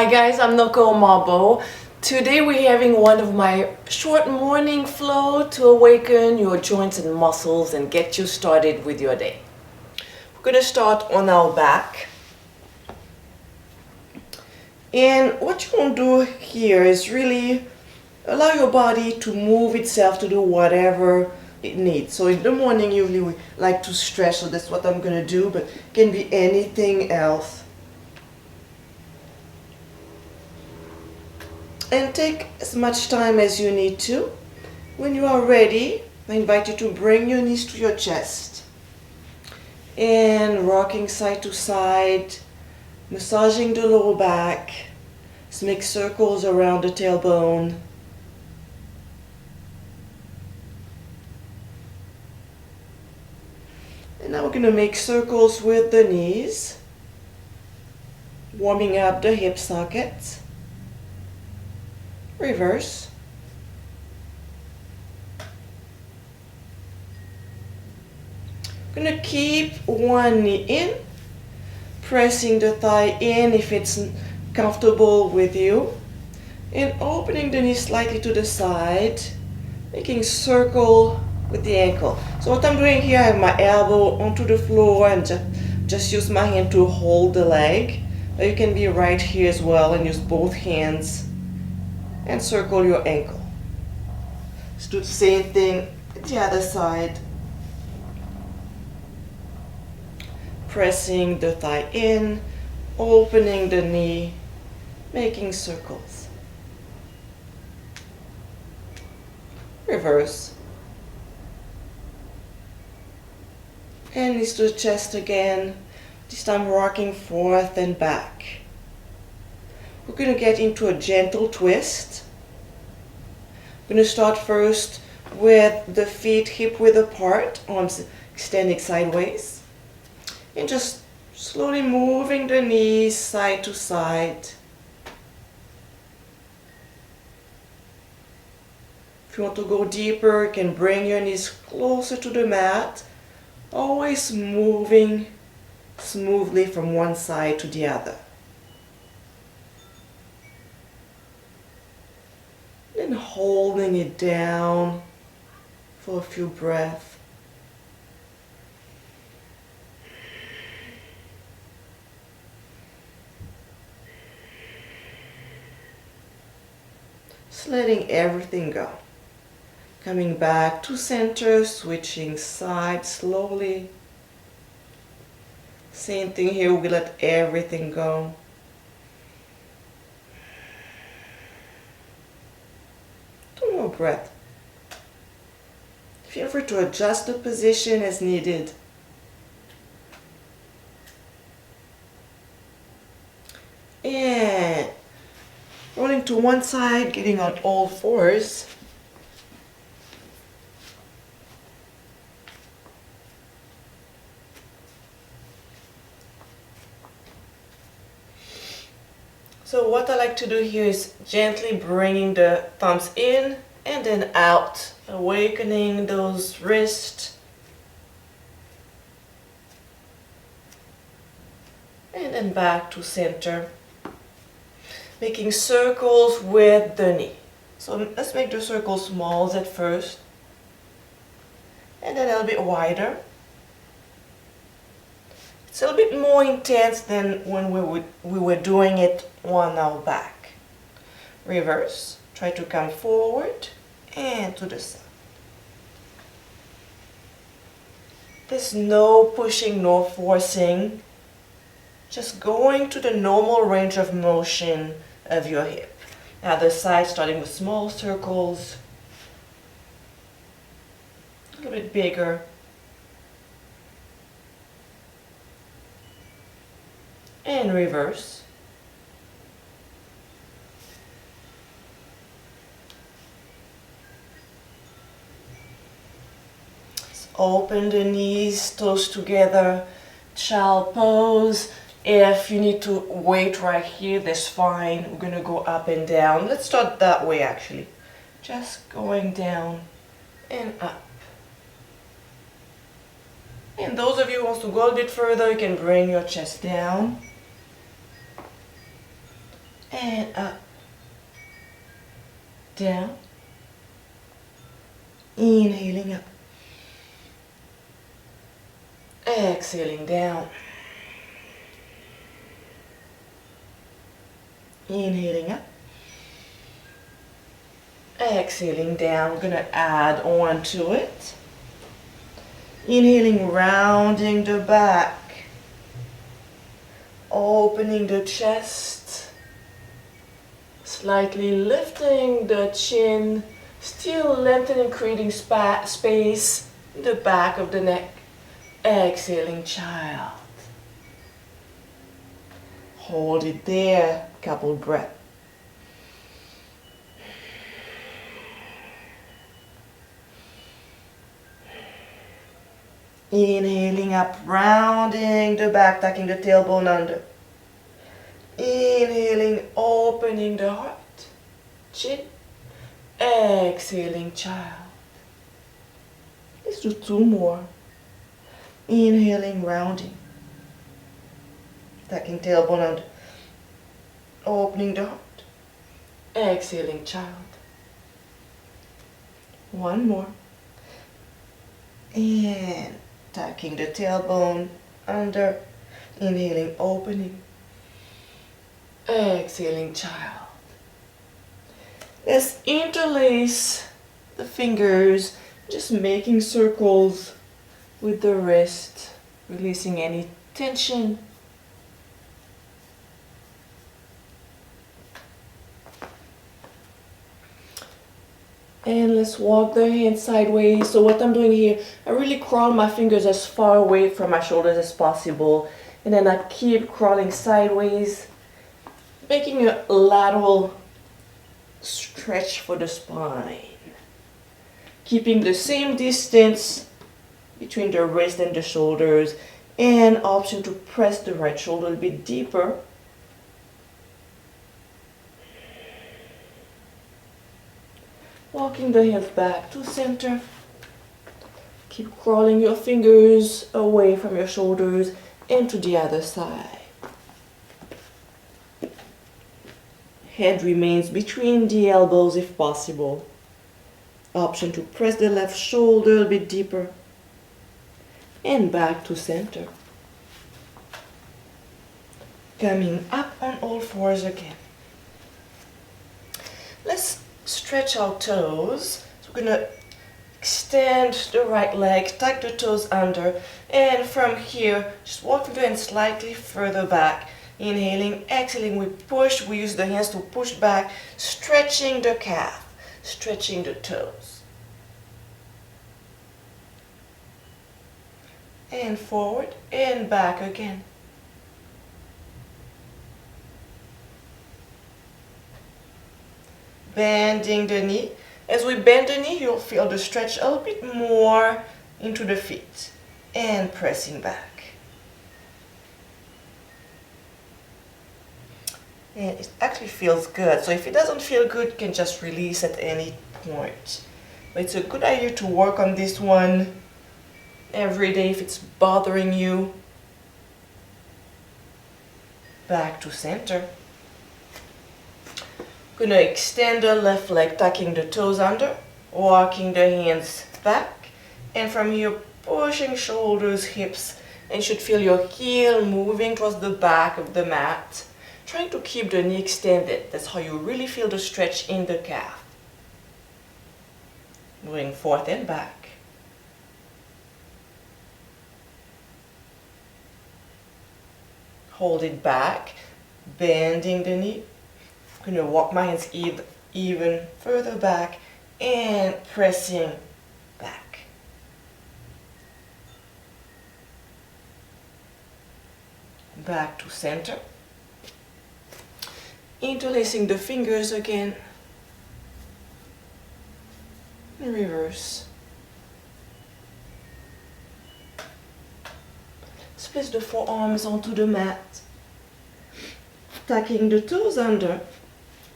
Hi guys, I'm Noko. Today we're having one of my short morning flow to awaken your joints and muscles and get you started with your day. We're going to start on our back. And what you want to do here is really allow your body to move itself to do whatever it needs. So in the morning usually we like to stretch, so that's what I'm going to do, but it can be anything else. And take as much time as you need to. When you are ready, I invite you to bring your knees to your chest. And rocking side to side, massaging the lower back. Let's make circles around the tailbone. And now we're going to make circles with the knees, warming up the hip sockets. Reverse. I'm going to keep one knee in, pressing the thigh in if it's comfortable with you, and opening the knee slightly to the side, making circle with the ankle. So what I'm doing here, I have my elbow onto the floor and just use my hand to hold the leg. But you can be right here as well and use both hands and circle your ankle. Let's do the same thing at the other side. Pressing the thigh in, opening the knee, making circles. Reverse. And knees to the chest again, this time rocking forth and back. We're going to get into a gentle twist. I'm going to start first with the feet hip width apart, arms extending sideways. And just slowly moving the knees side to side. If you want to go deeper, you can bring your knees closer to the mat, always moving smoothly from one side to the other. And holding it down for a few breaths. Just letting everything go. Coming back to center, switching sides slowly. Same thing here, we let everything go. Two more breaths. Feel free to adjust the position as needed. And rolling to one side, getting on all fours. So what I like to do here is gently bringing the thumbs in and then out, awakening those wrists. And then back to center. Making circles with the knee. So let's make the circle small at first. And then a little bit wider. It's a little bit more intense than when we were doing it on our back. Reverse. Try to come forward and to the side. There's no pushing, no forcing. Just going to the normal range of motion of your hip. Now the side, starting with small circles. A little bit bigger. And reverse. Let's open the knees, toes together, child pose. If you need to wait right here, that's fine. We're going to go up and down. Let's start that way actually. Just going down and up. And those of you who want to go a bit further, you can bring your chest down. and up, down, inhaling up, exhaling down, inhaling up, exhaling down. I'm gonna add on to it. Inhaling, rounding the back, opening the chest, slightly lifting the chin, still lengthening, creating space in the back of the neck. Exhaling, child. Hold it there, couple breaths. Inhaling up, rounding the back, tucking the tailbone under. Inhaling, opening the heart, chin. Exhaling, child. Let's do 2 more. Inhaling, rounding, tucking tailbone under. Opening the heart. Exhaling, child. 1 more. And tucking the tailbone under. Inhaling, opening. Exhaling, child. Let's interlace the fingers, just making circles with the wrist, releasing any tension. And let's walk the hands sideways. So what I'm doing here, I really crawl my fingers as far away from my shoulders as possible. And then I keep crawling sideways, making a lateral stretch for the spine. Keeping the same distance between the wrist and the shoulders, and option to press the right shoulder a bit deeper. Walking the hands back to center. Keep crawling your fingers away from your shoulders and to the other side. Head remains between the elbows if possible. Option to press the left shoulder a bit deeper. And back to center. Coming up on all fours again. Let's stretch our toes. So we're gonna extend the right leg, tuck the toes under, and from here, just walk the hands slightly further back. Inhaling, exhaling, we use the hands to push back, stretching the calf, stretching the toes. And forward and back again. Bending the knee. As we bend the knee, you'll feel the stretch a little bit more into the feet. And pressing back. And it actually feels good. So if it doesn't feel good, you can just release at any point. But it's a good idea to work on this one every day if it's bothering you. Back to center. Gonna extend the left leg, tucking the toes under, walking the hands back, and from here pushing shoulders, hips, and you should feel your heel moving towards the back of the mat, trying to keep the knee extended. That's how you really feel the stretch in the calf. Moving forth and back. Hold it back, bending the knee. I'm going to walk my hands even further back and pressing back. Back to center. Interlacing the fingers again. In reverse. Place the forearms onto the mat. Tucking the toes under.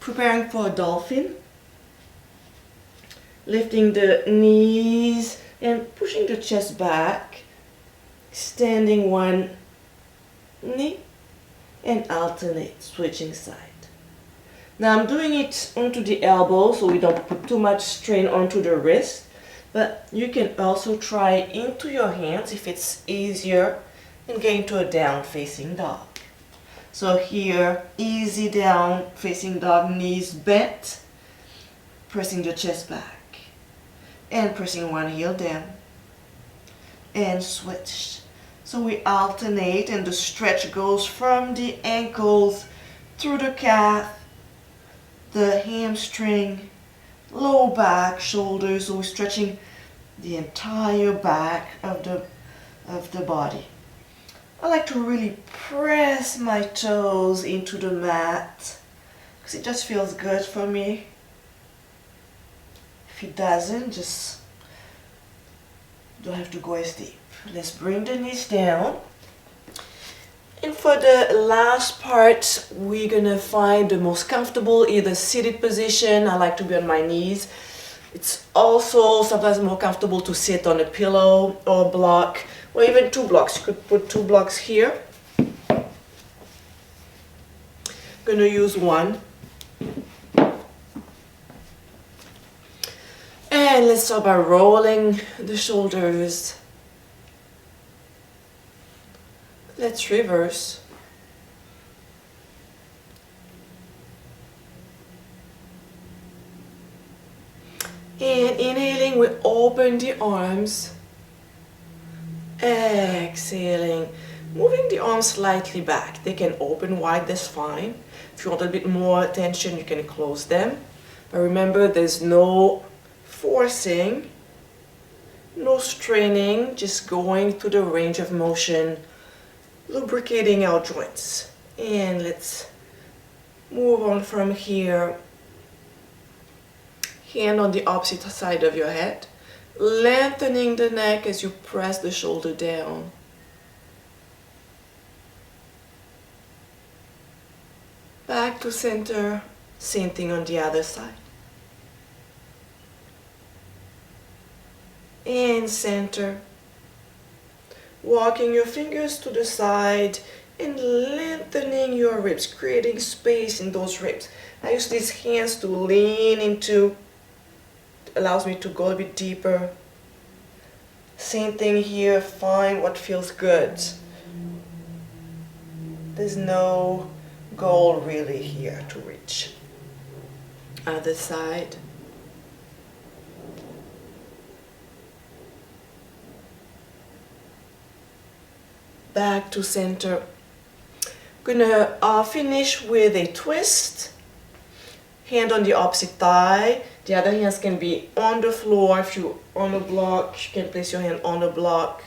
Preparing for a dolphin. Lifting the knees and pushing the chest back. Extending one knee and alternate, switching side. Now I'm doing it onto the elbow so we don't put too much strain onto the wrist, but you can also try into your hands if it's easier and get into a down facing dog. So here, easy down facing dog, knees bent, pressing the chest back and pressing one heel down and switch. So we alternate and the stretch goes from the ankles through the calf, the hamstring, low back, shoulders. So we're stretching the entire back of the body. I like to really press my toes into the mat because it just feels good for me. If it doesn't, just don't have to go as deep. Let's bring the knees down. And for the last part, we're gonna find the most comfortable, either seated position. I like to be on my knees. It's also sometimes more comfortable to sit on a pillow or a block, or even two blocks. You could put two blocks here. I'm gonna use one. And let's start by rolling the shoulders. Let's reverse. And inhaling, we open the arms. Exhaling, moving the arms slightly back. They can open wide, that's fine. If you want a bit more tension, you can close them. But remember, there's no forcing, no straining, just going through the range of motion, lubricating our joints. And let's move on from here. Hand on the opposite side of your head, lengthening the neck as you press the shoulder down. Back to center, same thing on the other side. And center. Walking your fingers to the side and lengthening your ribs, creating space in those ribs. I use these hands to lean into, allows me to go a bit deeper. Same thing here, find what feels good. There's no goal really here to reach. Other side. Back to center. Gonna finish with a twist. Hand on the opposite thigh. The other hands can be on the floor. If you're on a block, you can place your hand on the block.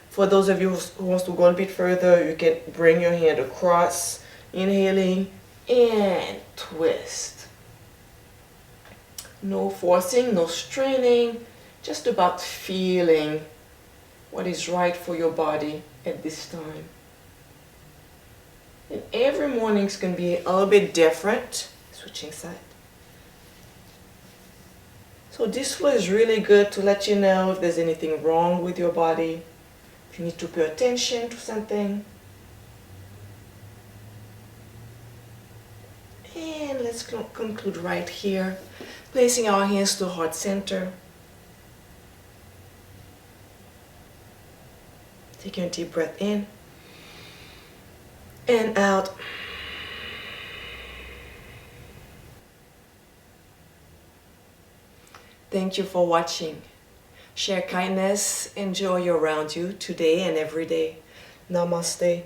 For those of you who wants to go a bit further, you can bring your hand across, inhaling and twist. No forcing, no straining, just about feeling what is right for your body at this time. And every morning's gonna be a little bit different. Switching side. So this was really good to let you know if there's anything wrong with your body, if you need to pay attention to something. And let's conclude right here, placing our hands to heart center. Taking a deep breath in and out. Thank you for watching. Share kindness and joy around you today and every day. Namaste.